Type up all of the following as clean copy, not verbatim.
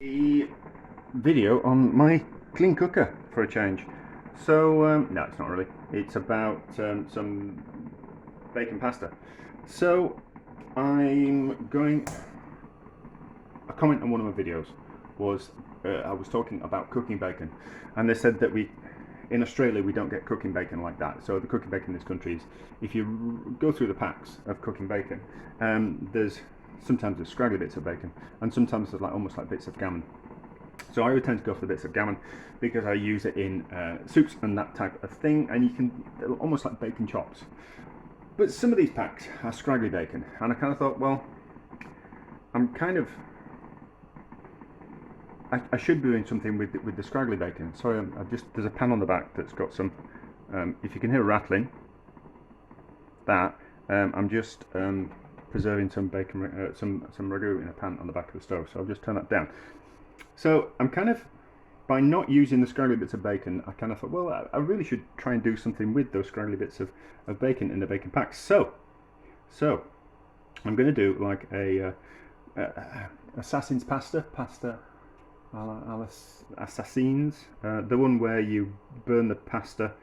a video on my clean cooker for a change. So, no, it's not really. It's about some bacon pasta. So, I'm going. A comment on one of my videos was I was talking about cooking bacon, and they said that in Australia we don't get cooking bacon like that. So the cooking bacon in this country is, if you go through the packs of cooking bacon, sometimes there's scraggly bits of bacon, and sometimes there's almost like bits of gammon. So I would tend to go for the bits of gammon because I use it in soups and that type of thing, and they're almost like bacon chops. But some of these packs are scraggly bacon, and I kind of thought, well, I should be doing something with the scraggly bacon. So there's a pan on the back that's got some. If you can hear rattling, I'm just preserving some bacon, some ragu in a pan on the back of the stove. So I'll just turn that down. So I'm by not using the scraggly bits of bacon, I kind of thought, well, I really should try and do something with those scraggly bits of bacon in the bacon packs. So I'm going to do like a assassin's pasta assassins, the one where you burn the pasta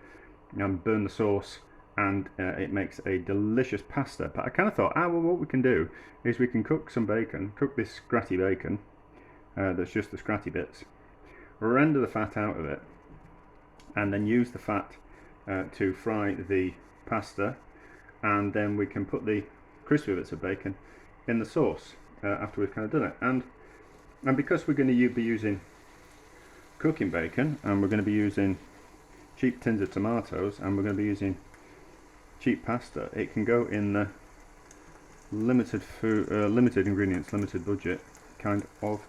and burn the sauce, and it makes a delicious pasta. But I kind of thought, well, what we can do is we can cook this scratty bacon, that's just the scratty bits, render the fat out of it, and then use the fat to fry the pasta, and then we can put the crispy bits of bacon in the sauce after we've kind of done it. And because we're going to be using cooking bacon, and we're going to be using cheap tins of tomatoes, and we're going to be using cheap pasta, it can go in the limited ingredients, limited budget kind of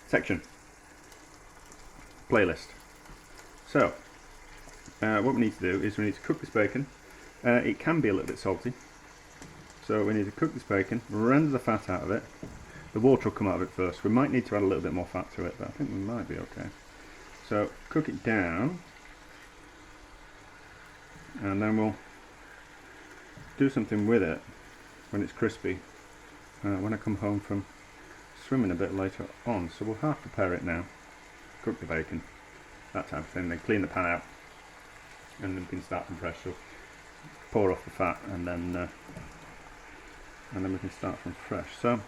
section playlist. So what we need to do is we need to cook this bacon. It can be a little bit salty, so we need to cook this bacon, render the fat out of it. The water will come out of it first. We might need to add a little bit more fat to it, but I think we might be okay. So cook it down, and then we'll do something with it when it's crispy, when I come home from swimming a bit later on. So we'll half prepare it now, cook the bacon, that type of thing, then clean the pan out, and then we can start from fresh. So pour off the fat, and then we can start from fresh. So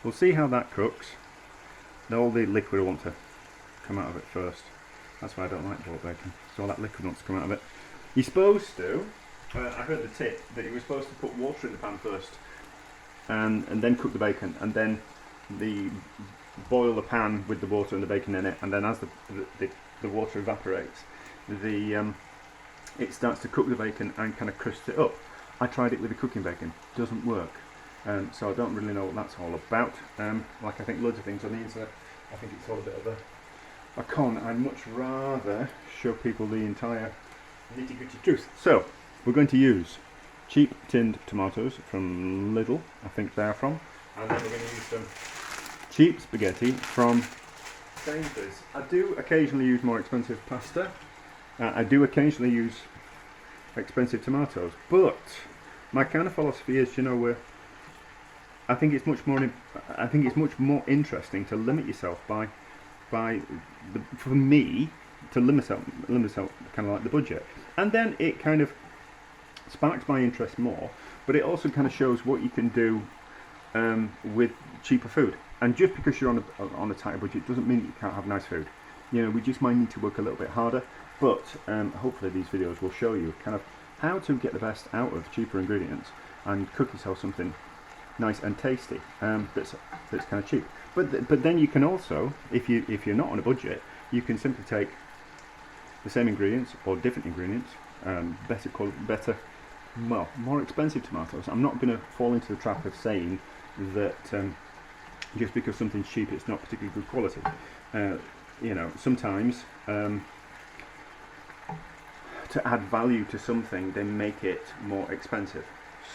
we'll see how that cooks. All the liquid I want to come out of it first. That's why I don't like boiled bacon. So all that liquid wants to come out of it. You're supposed to, I heard the tip that you were supposed to put water in the pan first, and then cook the bacon, and then boil the pan with the water and the bacon in it, and then as the water evaporates, it starts to cook the bacon and kind of crisps it up. I tried it with the cooking bacon, doesn't work. So I don't really know what that's all about. Like I think loads of things on the internet, I think it's all a bit of a con. I'd much rather show people the entire nitty-gritty truth. So we're going to use cheap tinned tomatoes from Lidl, I think they are from, and then we're going to use some cheap spaghetti from Sainsbury's. I do occasionally use more expensive pasta. I do occasionally use expensive tomatoes, but my kind of philosophy is, I think it's much more interesting to limit yourself for me to limit out kind of like the budget, and then it kind of sparks my interest more. But it also kind of shows what you can do with cheaper food. And just because you're on a tighter budget doesn't mean that you can't have nice food. We just might need to work a little bit harder. But hopefully these videos will show you kind of how to get the best out of cheaper ingredients and cook yourself something nice and tasty that's kind of cheap. But then you can also, if you're not on a budget, you can simply take the same ingredients or different ingredients, better quality, more expensive tomatoes. I'm not going to fall into the trap of saying that just because something's cheap it's not particularly good quality. Sometimes to add value to something, they make it more expensive.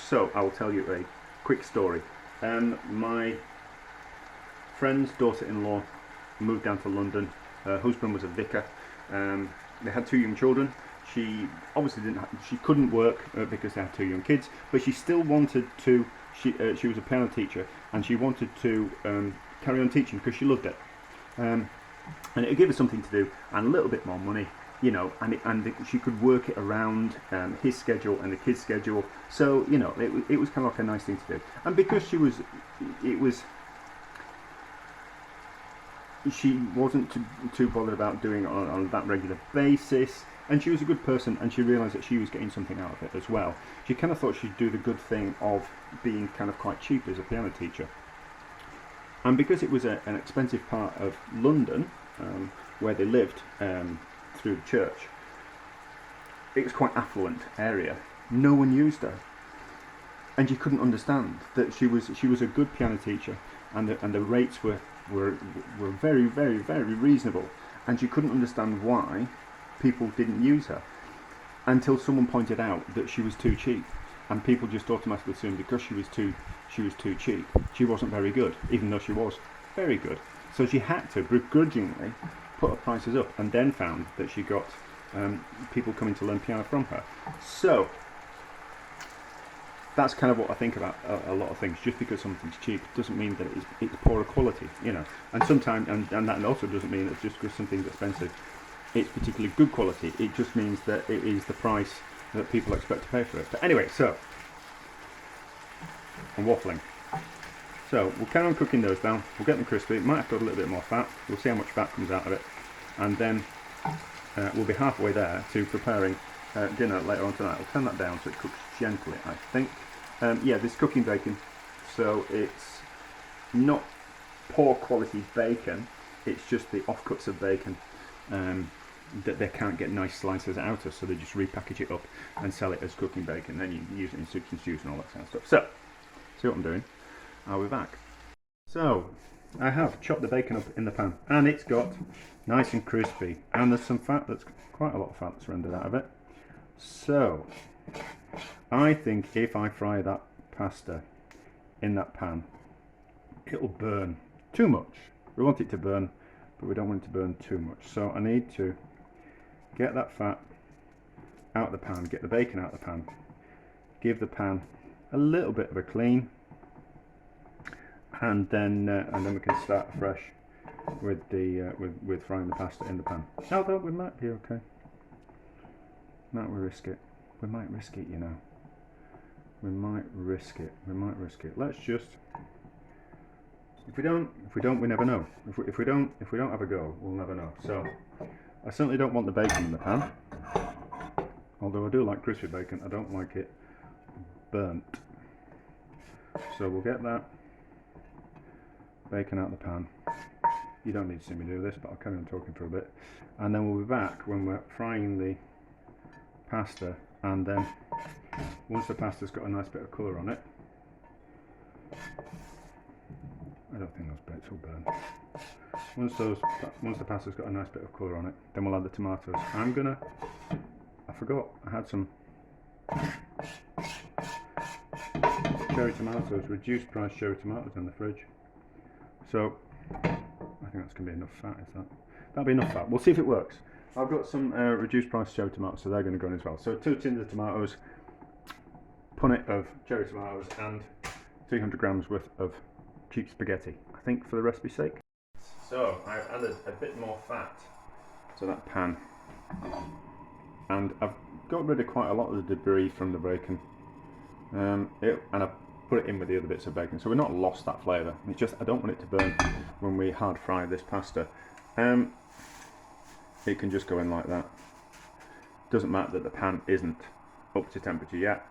So I will tell you a quick story. My friend's daughter-in-law moved down to London. Her husband was a vicar. They had 2 young children. She obviously couldn't work because they had 2 young kids, but she still wanted to she was a piano teacher, and she wanted to carry on teaching because she loved it, and it would give her something to do and a little bit more money, you know, and she could work it around his schedule and the kids' schedule. So, you know, it was kind of like a nice thing to do. And because she wasn't too bothered about doing it on that regular basis, and she was a good person, and she realised that she was getting something out of it as well. She kind of thought she'd do the good thing of being kind of quite cheap as a piano teacher. And because it was an expensive part of London, where they lived through the church, it was quite affluent area. No one used her, and she couldn't understand that she was a good piano teacher, and the rates were very, very, very reasonable, and she couldn't understand why people didn't use her until someone pointed out that she was too cheap, and people just automatically assumed because she was too cheap, she wasn't very good, even though she was very good. So she had to begrudgingly put her prices up, and then found that she got people coming to learn piano from her. So that's kind of what I think about a lot of things. Just because something's cheap doesn't mean that it's poorer quality, you know. And sometimes, and that also doesn't mean that just because something's expensive, it's particularly good quality. It just means that it is the price that people expect to pay for it. But anyway, so I'm waffling. So we'll carry on cooking those down. We'll get them crispy. Might have to add a little bit more fat. We'll see how much fat comes out of it, and then we'll be halfway there to preparing dinner later on tonight. I'll turn that down so it cooks gently, I think. Yeah, this is cooking bacon, so it's not poor quality bacon. It's just the offcuts of bacon that they can't get nice slices out of, so they just repackage it up and sell it as cooking bacon. Then you can use it in soups and stews and all that kind of stuff. So, see what I'm doing? I'll be back. So, I have chopped the bacon up in the pan, and it's got nice and crispy, and there's some fat, that's quite a lot of fat that's rendered out of it. So, I think if I fry that pasta in that pan, it'll burn too much. We want it to burn, but we don't want it to burn too much. So I need to get that fat out of the pan, get the bacon out of the pan, give the pan a little bit of a clean, and then we can start afresh with the with frying the pasta in the pan. Although we might be okay. Might we risk it? We might risk it, you know. We might risk it. We might risk it. Let's just. If we don't, we never know. If we don't have a go, we'll never know. So, I certainly don't want the bacon in the pan. Although I do like crispy bacon, I don't like it burnt. So we'll get that bacon out of the pan. You don't need to see me do this, but I'll carry on talking for a bit. And then we'll be back when we're frying the pasta, and then once the pasta's got a nice bit of colour on it, I don't think those bits will burn. Once the pasta's got a nice bit of colour on it, then we'll add the tomatoes. I forgot, I had some cherry tomatoes, reduced price cherry tomatoes in the fridge. So I think that's going to be enough fat, is that? That'll be enough fat. We'll see if it works. I've got some reduced price cherry tomatoes, so they're going to go in as well. So 2 tins of tomatoes, punnet of cherry tomatoes, and 300 grams worth of cheap spaghetti, I think, for the recipe's sake. So I've added a bit more fat to that pan, and I've got rid of quite a lot of the debris from the bacon, and I've put it in with the other bits of bacon, so we've not lost that flavour. It's just I don't want it to burn when we hard fry this pasta. It can just go in like that. Doesn't matter that the pan isn't up to temperature yet,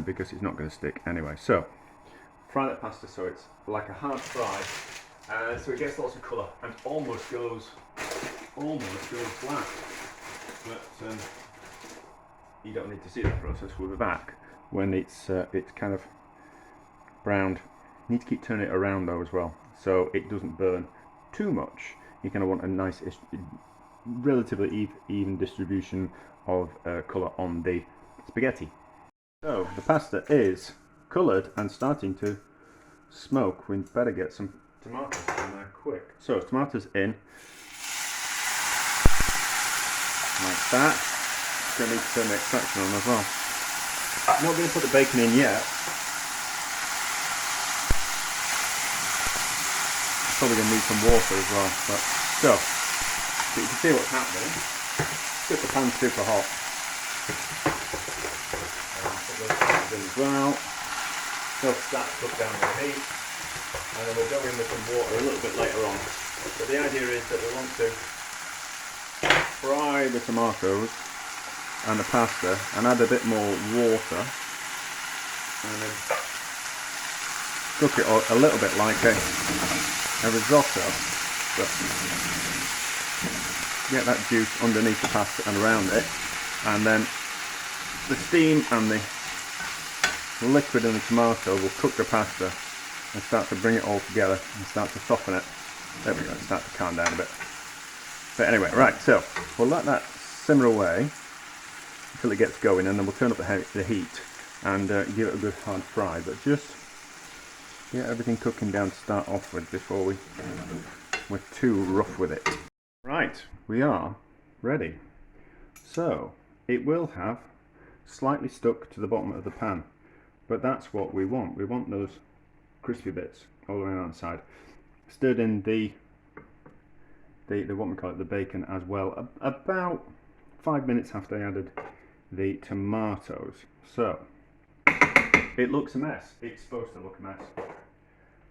because it's not going to stick anyway. So fry that pasta so it's like a hard fry, so it gets lots of colour and almost goes black. But you don't need to see that process. We'll be back when it's kind of browned. You need to keep turning it around though as well, so it doesn't burn too much. You kind of want a nice, relatively even distribution of colour on the spaghetti. So the pasta is coloured and starting to smoke. We better get some tomatoes in there quick. So tomatoes in like that. Going to need to turn the extraction on as well. I'm not going to put the bacon in yet probably going to need some water as well. But so you can see what's happening. Just the pan's super hot. Put those things in as well. So that's cooked down with the heat, and then we'll go in with some water a little bit later on. But the idea is that we want to fry the tomatoes and the pasta and add a bit more water, and then cook it a little bit like a risotto. So get that juice underneath the pasta and around it, and then the steam and the liquid in the tomato will cook the pasta and start to bring it all together and start to soften it. There we go, start to calm down a bit. But anyway, right, so we'll let that simmer away until it gets going, and then we'll turn up the heat and give it a good hard fry, but just get everything cooking down to start off with before we're too rough with it. Right, we are ready. So it will have slightly stuck to the bottom of the pan, but that's what we want. We want those crispy bits all the way around the side. Stirred in the what we call it, the bacon as well, about 5 minutes after I added the tomatoes. So it looks a mess. It's supposed to look a mess.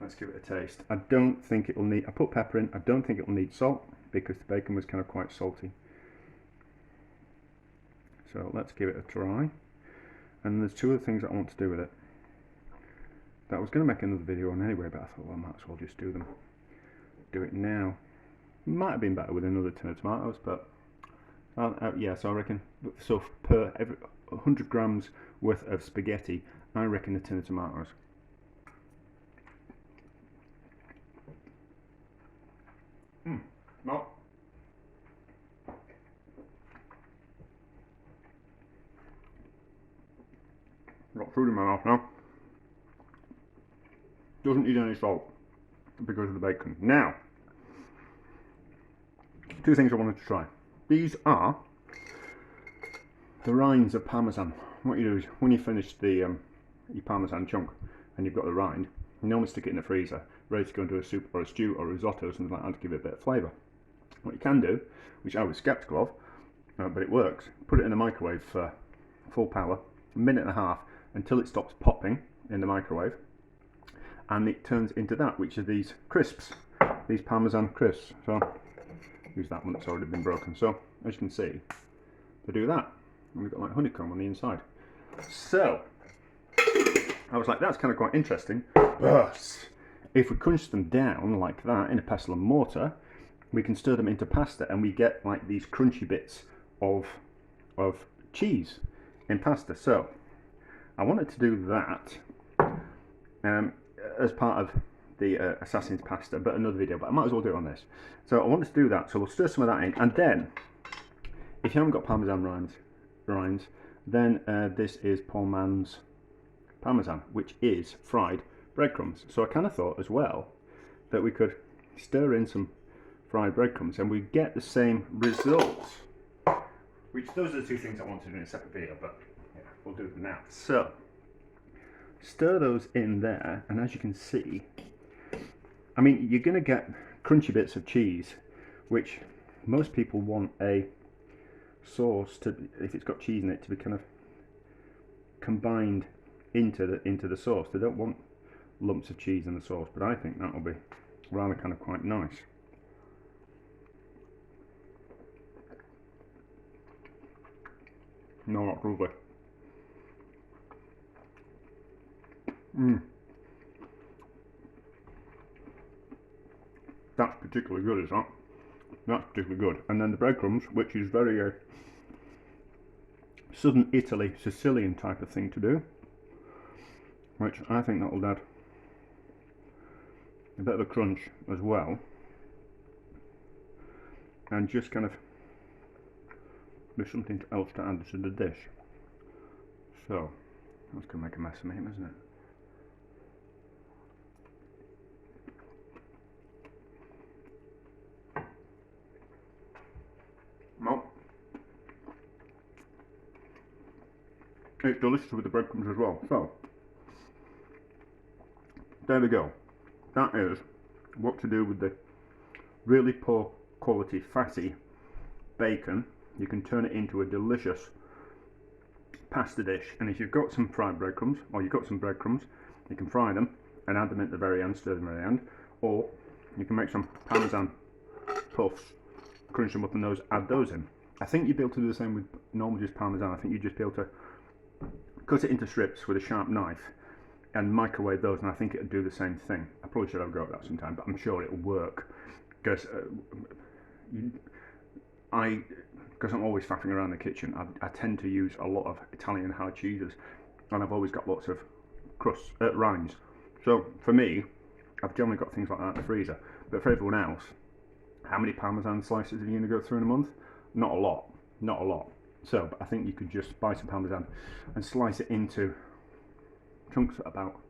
Let's give it a taste. I don't think it will need, I put pepper in, I don't think it will need salt because the bacon was kind of quite salty. So let's give it a try. And there's two other things I want to do with it that I was going to make another video on anyway, but I thought, well, I might as well just do it now. Might have been better with another tin of tomatoes, but yeah, so I reckon, so per every 100 grams worth of spaghetti, I reckon a tin of tomatoes. No. Got food in my mouth now. Doesn't need any salt because of the bacon. Now, two things I wanted to try. These are the rinds of Parmesan. What you do is, when you finish the your Parmesan chunk and you've got the rind, you normally stick it in the freezer, ready to go into a soup or a stew or a risotto or something like that to give it a bit of flavour. What you can do, which I was sceptical of, but it works, put it in the microwave for full power, a minute and a half, until it stops popping in the microwave, and it turns into that, which are these crisps, these Parmesan crisps. So use that one that's already been broken. So as you can see, to do that, and we've got like honeycomb on the inside. So I was like, that's kind of quite interesting, but if we crunch them down like that in a pestle and mortar, we can stir them into pasta and we get like these crunchy bits of cheese in pasta. So I wanted to do that as part of the Assassin's pasta, but another video, but I might as well do it on this. So I wanted to do that, so we'll stir some of that in, and then if you haven't got Parmesan rinds, then this is Paul Mann's Parmesan, which is fried breadcrumbs. So I kind of thought as well that we could stir in some fried breadcrumbs and we get the same results, which those are the two things I wanted to do in a separate video, but yeah, we'll do them now. So stir those in there, and as you can see, I mean, you're going to get crunchy bits of cheese, which most people want a sauce to, if it's got cheese in it, to be kind of combined into the sauce. They don't want lumps of cheese in the sauce, but I think that will be rather kind of quite nice. No, not lovely. That's particularly good, is that? That's particularly good. And then the breadcrumbs, which is very southern Italy, Sicilian type of thing to do, which I think that will add a bit of a crunch as well, and just kind of there's something else to add to the dish. So that's going to make a mess of me, isn't it? Well, it's delicious with the breadcrumbs as well. So there we go. That is what to do with the really poor quality fatty bacon. You can turn it into a delicious pasta dish. And if you've got some fried breadcrumbs, or you've got some breadcrumbs, you can fry them and add them at the very end, stir them at the end, or you can make some parmesan puffs, crunch them up and add those in. I think you'd be able to do the same with normal just parmesan. I think you'd just be able to cut it into strips with a sharp knife and microwave those, and I think it'd do the same thing. I probably should have a go at that sometime, but I'm sure it'll work, because because I'm always faffing around the kitchen, I tend to use a lot of Italian hard cheeses, and I've always got lots of crusts, rinds. So for me, I've generally got things like that in the freezer. But for everyone else, how many parmesan slices are you going to go through in a month? Not a lot, not a lot. So I think you could just buy some parmesan and slice it into chunks about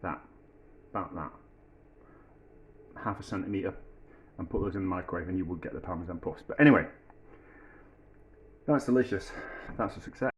that, half a centimetre, and put those in the microwave, and you would get the parmesan puffs. But anyway, that's delicious. That's a success.